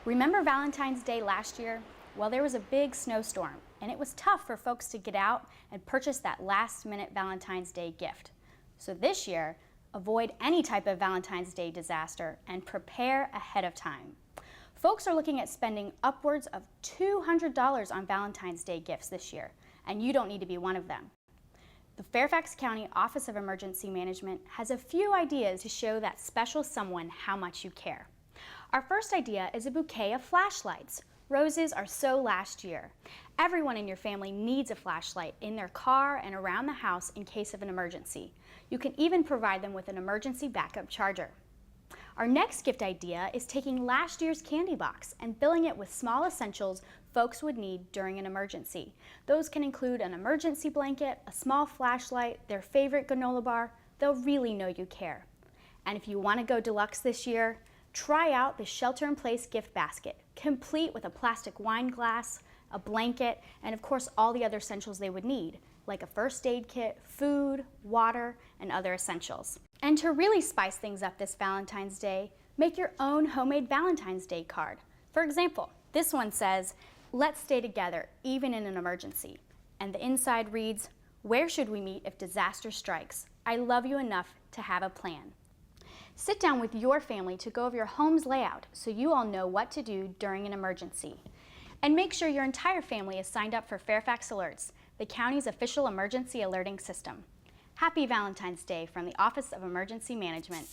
Remember Valentine's Day last year? Well, there was a big snowstorm, and it was tough for folks to get out and purchase that last-minute Valentine's Day gift. So this year, avoid any type of Valentine's Day disaster and prepare ahead of time. Folks are looking at spending upwards of $200 on Valentine's Day gifts this year, and you don't need to be one of them. The Fairfax County Office of Emergency Management has a few ideas to show that special someone how much you care. Our first idea is a bouquet of flashlights. Roses are so last year. Everyone in your family needs a flashlight in their car and around the house in case of an emergency. You can even provide them with an emergency backup charger. Our next gift idea is taking last year's candy box and filling it with small essentials folks would need during an emergency. Those can include an emergency blanket, a small flashlight, their favorite granola bar. They'll really know you care. And if you want to go deluxe this year, try out the shelter-in-place gift basket, complete with a plastic wine glass, a blanket, and of course all the other essentials they would need, like a first aid kit, food, water, and other essentials. And to really spice things up this Valentine's Day, make your own homemade Valentine's Day card. For example, this one says, "Let's stay together, even in an emergency." And the inside reads, "Where should we meet if disaster strikes? I love you enough to have a plan." Sit down with your family to go over your home's layout so you all know what to do during an emergency. And make sure your entire family is signed up for Fairfax Alerts, the county's official emergency alerting system. Happy Valentine's Day from the Office of Emergency Management.